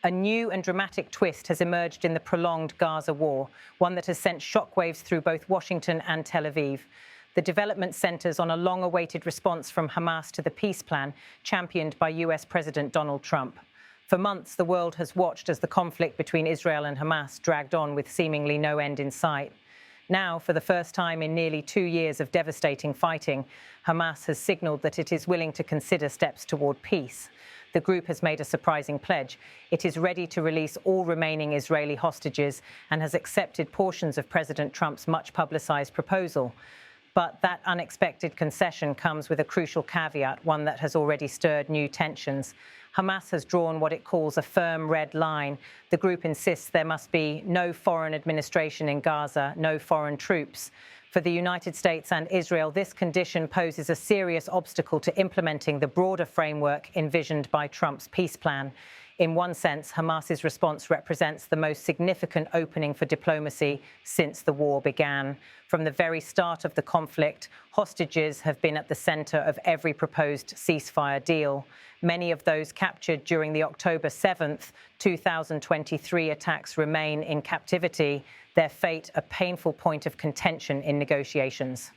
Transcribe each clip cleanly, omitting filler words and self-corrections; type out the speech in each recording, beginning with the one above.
A new and dramatic twist has emerged in the prolonged Gaza war, one that has sent shockwaves through both Washington and Tel Aviv. The development centers on a long-awaited response from Hamas to the peace plan championed by US President Donald Trump. For months, the world has watched as the conflict between Israel and Hamas dragged on with seemingly no end in sight. Now, for the first time in nearly 2 years of devastating fighting, Hamas has signaled that it is willing to consider steps toward peace. The group has made a surprising pledge. It is ready to release all remaining Israeli hostages and has accepted portions of President Trump's much-publicized proposal. But that unexpected concession comes with a crucial caveat, one that has already stirred new tensions. Hamas has drawn what it calls a firm red line. The group insists there must be no foreign administration in Gaza, no foreign troops. For the United States and Israel, this condition poses a serious obstacle to implementing the broader framework envisioned by Trump's peace plan. In one sense, Hamas's response represents the most significant opening for diplomacy since the war began. From the very start of the conflict, hostages have been at the center of every proposed ceasefire deal. Many of those captured during the October 7th, 2023 attacks remain in captivity, their fate a painful point of contention in negotiations.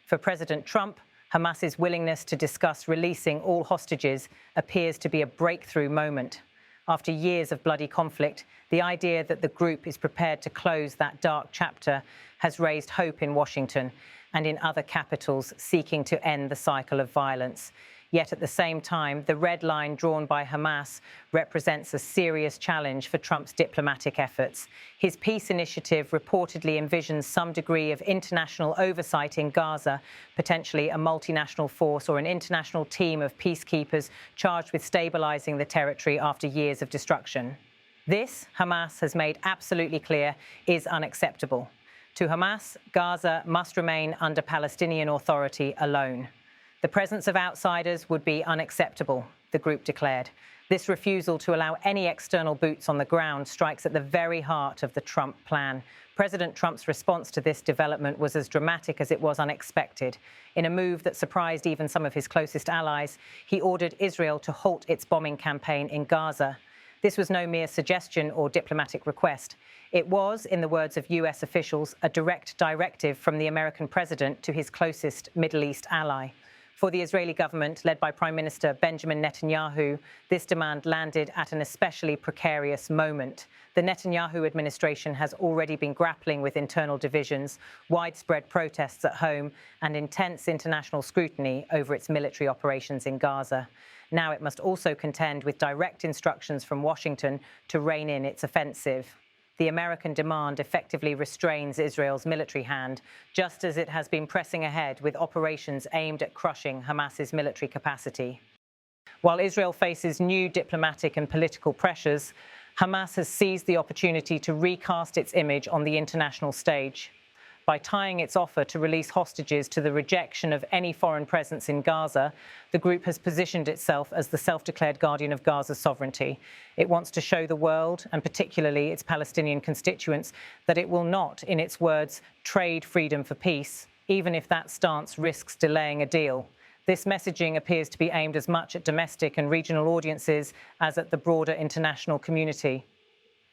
For President Trump, Hamas's willingness to discuss releasing all hostages appears to be a breakthrough moment. After years of bloody conflict, the idea that the group is prepared to close that dark chapter has raised hope in Washington and in other capitals seeking to end the cycle of violence. Yet at the same time, the red line drawn by Hamas represents a serious challenge for Trump's diplomatic efforts. His peace initiative reportedly envisions some degree of international oversight in Gaza, potentially a multinational force or an international team of peacekeepers charged with stabilizing the territory after years of destruction. This, Hamas has made absolutely clear, is unacceptable. To Hamas, Gaza must remain under Palestinian Authority alone. The presence of outsiders would be unacceptable, the group declared. This refusal to allow any external boots on the ground strikes at the very heart of the Trump plan. President Trump's response to this development was as dramatic as it was unexpected. In a move that surprised even some of his closest allies, he ordered Israel to halt its bombing campaign in Gaza. This was no mere suggestion or diplomatic request. It was, in the words of US officials, a direct directive from the American president to his closest Middle East ally. For the Israeli government, led by Prime Minister Benjamin Netanyahu, this demand landed at an especially precarious moment. The Netanyahu administration has already been grappling with internal divisions, widespread protests at home, and intense international scrutiny over its military operations in Gaza. Now it must also contend with direct instructions from Washington to rein in its offensive. The American demand effectively restrains Israel's military hand, just as it has been pressing ahead with operations aimed at crushing Hamas's military capacity. While Israel faces new diplomatic and political pressures, Hamas has seized the opportunity to recast its image on the international stage. By tying its offer to release hostages to the rejection of any foreign presence in Gaza, the group has positioned itself as the self-declared guardian of Gaza's sovereignty. It wants to show the world, and particularly its Palestinian constituents, that it will not, in its words, trade freedom for peace, even if that stance risks delaying a deal. This messaging appears to be aimed as much at domestic and regional audiences as at the broader international community.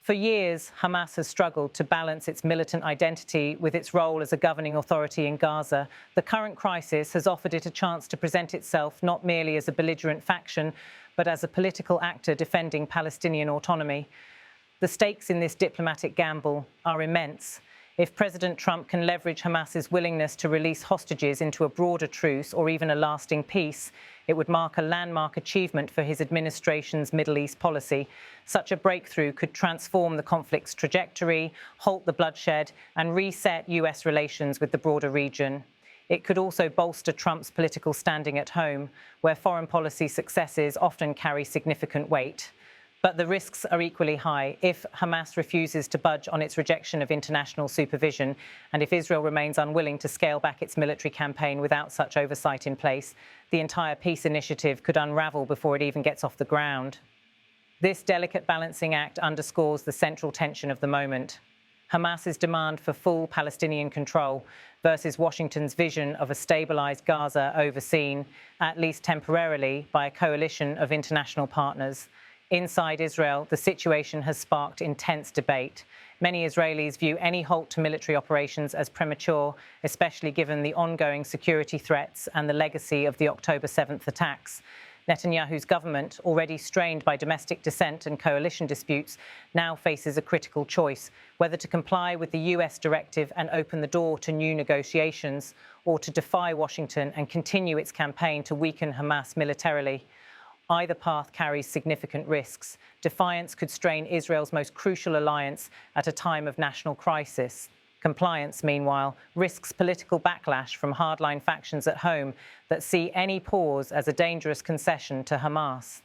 For years, Hamas has struggled to balance its militant identity with its role as a governing authority in Gaza. The current crisis has offered it a chance to present itself not merely as a belligerent faction, but as a political actor defending Palestinian autonomy. The stakes in this diplomatic gamble are immense. If President Trump can leverage Hamas's willingness to release hostages into a broader truce or even a lasting peace, it would mark a landmark achievement for his administration's Middle East policy. Such a breakthrough could transform the conflict's trajectory, halt the bloodshed, and reset US relations with the broader region. It could also bolster Trump's political standing at home, where foreign policy successes often carry significant weight. But the risks are equally high. If Hamas refuses to budge on its rejection of international supervision, and if Israel remains unwilling to scale back its military campaign without such oversight in place, the entire peace initiative could unravel before it even gets off the ground. This delicate balancing act underscores the central tension of the moment. Hamas's demand for full Palestinian control versus Washington's vision of a stabilized Gaza overseen, at least temporarily, by a coalition of international partners. Inside Israel, the situation has sparked intense debate. Many Israelis view any halt to military operations as premature, especially given the ongoing security threats and the legacy of the October 7th attacks. Netanyahu's government, already strained by domestic dissent and coalition disputes, now faces a critical choice: whether to comply with the US directive and open the door to new negotiations, or to defy Washington and continue its campaign to weaken Hamas militarily. Either path carries significant risks. Defiance could strain Israel's most crucial alliance at a time of national crisis. Compliance, meanwhile, risks political backlash from hardline factions at home that see any pause as a dangerous concession to Hamas.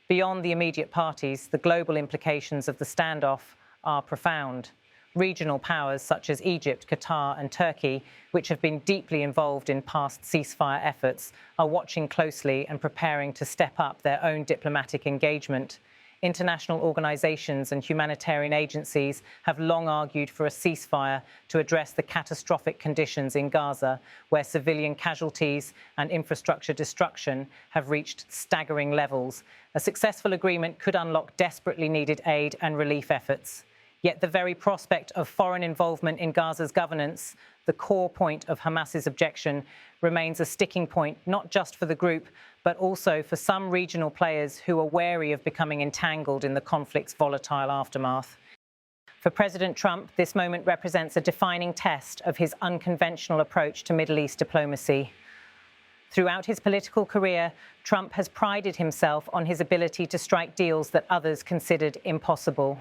Beyond the immediate parties, the global implications of the standoff are profound. Regional powers such as Egypt, Qatar and Turkey, which have been deeply involved in past ceasefire efforts, are watching closely and preparing to step up their own diplomatic engagement. International organizations and humanitarian agencies have long argued for a ceasefire to address the catastrophic conditions in Gaza, where civilian casualties and infrastructure destruction have reached staggering levels. A successful agreement could unlock desperately needed aid and relief efforts. Yet the very prospect of foreign involvement in Gaza's governance, the core point of Hamas's objection, remains a sticking point not just for the group, but also for some regional players who are wary of becoming entangled in the conflict's volatile aftermath. For President Trump, this moment represents a defining test of his unconventional approach to Middle East diplomacy. Throughout his political career, Trump has prided himself on his ability to strike deals that others considered impossible.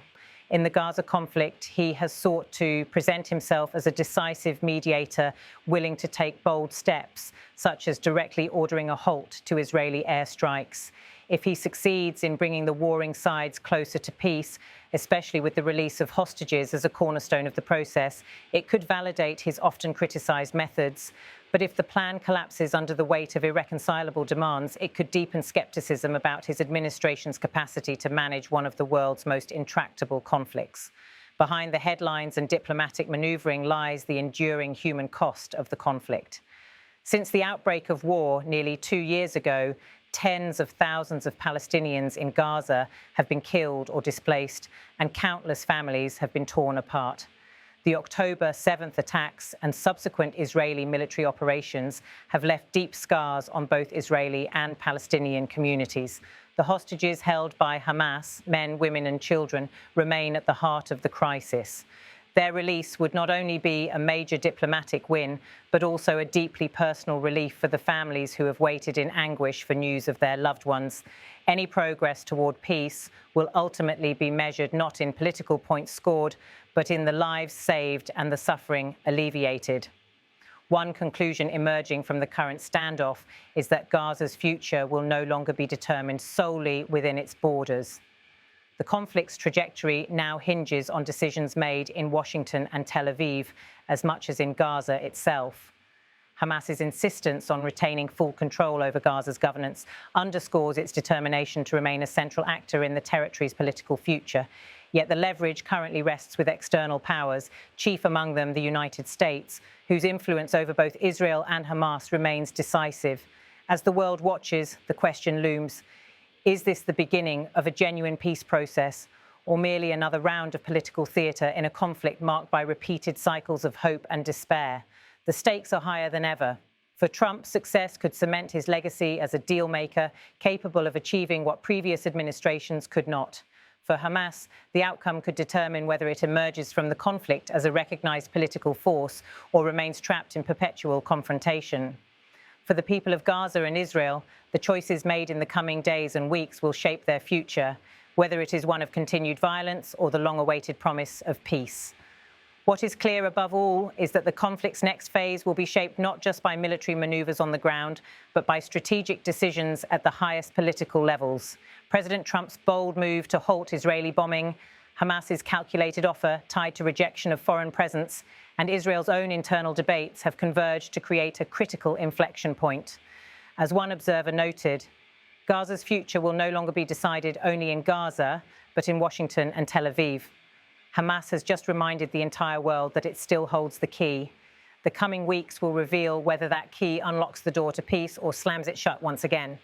In the Gaza conflict, he has sought to present himself as a decisive mediator willing to take bold steps, such as directly ordering a halt to Israeli airstrikes. If he succeeds in bringing the warring sides closer to peace, especially with the release of hostages as a cornerstone of the process, it could validate his often criticized methods. But if the plan collapses under the weight of irreconcilable demands, it could deepen skepticism about his administration's capacity to manage one of the world's most intractable conflicts. Behind the headlines and diplomatic maneuvering lies the enduring human cost of the conflict. Since the outbreak of war nearly 2 years ago, tens of thousands of Palestinians in Gaza have been killed or displaced, and countless families have been torn apart. The October 7th attacks and subsequent Israeli military operations have left deep scars on both Israeli and Palestinian communities. The hostages held by Hamas, men, women and children, remain at the heart of the crisis. Their release would not only be a major diplomatic win, but also a deeply personal relief for the families who have waited in anguish for news of their loved ones. Any progress toward peace will ultimately be measured not in political points scored, but in the lives saved and the suffering alleviated. One conclusion emerging from the current standoff is that Gaza's future will no longer be determined solely within its borders. The conflict's trajectory now hinges on decisions made in Washington and Tel Aviv as much as in Gaza itself. Hamas's insistence on retaining full control over Gaza's governance underscores its determination to remain a central actor in the territory's political future. Yet the leverage currently rests with external powers, chief among them the United States, whose influence over both Israel and Hamas remains decisive. As the world watches, the question looms: is this the beginning of a genuine peace process, or merely another round of political theatre in a conflict marked by repeated cycles of hope and despair? The stakes are higher than ever. For Trump, success could cement his legacy as a deal-maker capable of achieving what previous administrations could not. For Hamas, the outcome could determine whether it emerges from the conflict as a recognized political force or remains trapped in perpetual confrontation. For the people of Gaza and Israel, the choices made in the coming days and weeks will shape their future, whether it is one of continued violence or the long-awaited promise of peace. What is clear above all is that the conflict's next phase will be shaped not just by military maneuvers on the ground, but by strategic decisions at the highest political levels. President Trump's bold move to halt Israeli bombing, Hamas's calculated offer tied to rejection of foreign presence, and Israel's own internal debates have converged to create a critical inflection point. As one observer noted, Gaza's future will no longer be decided only in Gaza, but in Washington and Tel Aviv. Hamas has just reminded the entire world that it still holds the key. The coming weeks will reveal whether that key unlocks the door to peace or slams it shut once again.